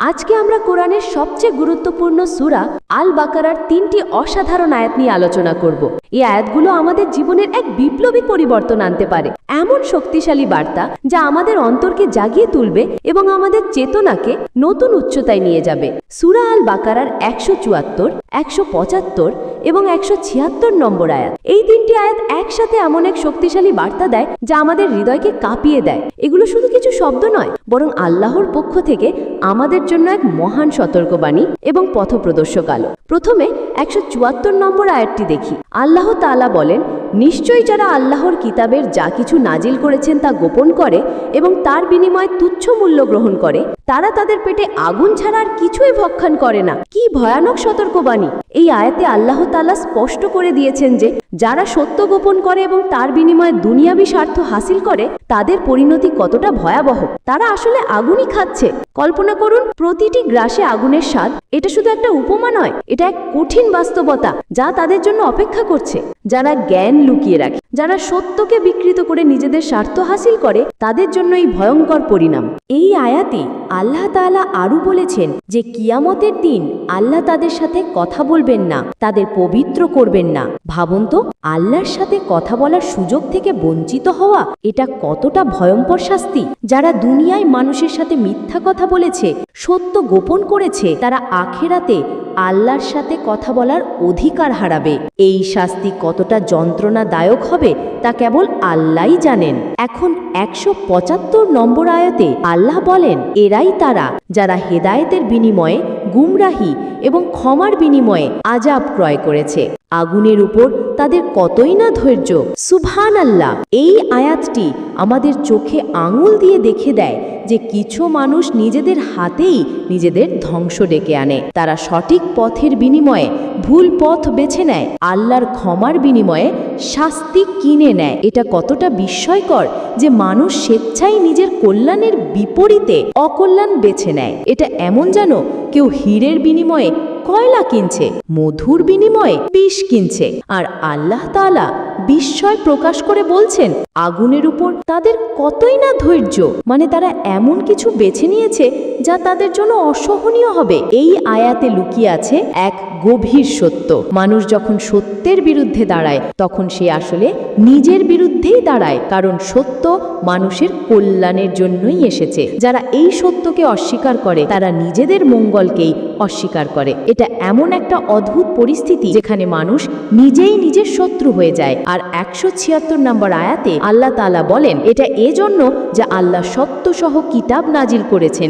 আজকে আমরা কোরআনের সবচেয়ে গুরুত্বপূর্ণ সূরা আল বাকারার 3টি অসাধারণ আয়াত নিয়ে আলোচনা করব। এই আয়াতগুলো আমাদের জীবনের এক বিপ্লবী পরিবর্তন আনতে পারে, এমন শক্তিশালী বার্তা যা আমাদের অন্তরকে জাগিয়ে তুলবে এবং আমাদের চেতনাকে নতুন উচ্চতায় নিয়ে যাবে। সূরা আল বাকারার 174, 175 এবং 176 নম্বর আয়াত, এই 3টি আয়াত একসাথে এমন এক শক্তিশালী বার্তা দেয় যা আমাদের হৃদয়কে কাঁপিয়ে দেয়। এগুলো শুধু কিছু শব্দ নয়, বরং আল্লাহর পক্ষ থেকে আমাদের জন্য এক মহান সতর্কবাণী এবং পথপ্রদর্শক আলো। প্রথমে 174 নম্বর আয়াতটি দেখি। আল্লাহ তাআলা বলেন, নিশ্চয়ই যারা আল্লাহর কিতাবের যা কিছু নাজিল করেছেন তা গোপন করে এবং তার বিনিময়ে তুচ্ছ মূল্য গ্রহণ করে, তারা তাদের পেটে আগুন ছাড়া আর কিছুই ভক্ষণ করে না। কি ভয়ানক সতর্কবাণী! এই আয়াতে আল্লাহ তাআলা স্পষ্ট করে দিয়েছেন যে যারা সত্য গোপন করে এবং তার বিনিময়ে দুনিয়াবি স্বার্থ হাসিল করে, তাদের পরিণতি কতটা ভয়াবহ। তারা আসলে আগুনই খাচ্ছে। কল্পনা করুন, প্রতিটি গ্রাসে আগুনের স্বাদ। এটা শুধু একটা উপমা নয়, এটা এক কঠিন বাস্তবতা যা তাদের জন্য অপেক্ষা করছে। যারা জ্ঞান লুকিয়ে রাখে, যারা সত্যকে বিকৃত করে নিজেদের স্বার্থ হাসিল করে, তাদের জন্য এই ভয়ঙ্কর পরিণাম। এই আয়াতে আল্লাহ তাআলা আরও বলেছেন যে কিয়ামতের দিন আল্লাহ তাদের সাথে কথা বলবেন না, তাদের পবিত্র করবেন না। ভাবুন তো, আল্লাহর সাথে কথা বলার সুযোগ থেকে বঞ্চিত হওয়া, এটা কতটা ভয়ঙ্কর শাস্তি। যারা দুনিয়ায় মানুষের সাথে মিথ্যা কথা বলেছে, সত্য গোপন করেছে, তারা আখিরাতে আল্লাহর সাথে কথা বলার অধিকার হারাবে। এই শাস্তি কতটা যন্ত্রণাদায়ক হবে তা কেবল আল্লাহই জানেন। এখন 175 নম্বর আয়াতে আল্লাহ বলেন, এরাই তারা যারা হেদায়েতের বিনিময়ে গুমরাহি এবং ক্ষমার বিনিময়ে আযাব ক্রয় করেছে। আগুনের উপর তাদের কতই না ধৈর্য। সুবহানাল্লাহ! এই আয়াতটি আমাদের চোখে আঙুল দিয়ে দেখে দেয় যে কিছু মানুষ নিজেদের হাতেই নিজেদের ধ্বংস ডেকে আনে। তারা সঠিক পথের বিনিময়ে ভুল পথ বেছে নেয়, আল্লাহর ক্ষমার বিনিময়ে শাস্তি কিনে নেয়। এটা কতটা বিস্ময়কর যে মানুষ স্বেচ্ছায় নিজের কল্যাণের বিপরীতে অকল্যাণ বেছে নেয়। এটা এমন যেন কেউ হীরের বিনিময়ে কয়লা কিনছে, মধুর বিনিময়ে বিষ কিনছে। আর আল্লাহ তাআলা বিস্ময় প্রকাশ করে বলছেন, আগুনের উপর তাদের কতই না ধৈর্য। মানে তারা এমন কিছু বেছে নিয়েছে যা তাদের জন্য অসহনীয় হবে। এই আয়াতে লুকিয়ে আছে এক গভীর সত্য। মানুষ যখন সত্যের বিরুদ্ধে দাঁড়ায়, তখন সে আসলে নিজের বিরুদ্ধেই দাঁড়ায়, কারণ সত্য মানুষের কল্যাণের জন্যই এসেছে। যারা এই সত্যকে অস্বীকার করে, তারা নিজেদের মঙ্গলকেই অস্বীকার করে। এটা এমন একটা অদ্ভুত পরিস্থিতি যেখানে মানুষ নিজেই নিজের শত্রু হয়ে যায়। আর 176 নম্বর আয়াতে আল্লাহ তাআলা বলেন, এটা এজন্য যে আল্লাহ সত্য সহ কিতাব নাজিল করেছেন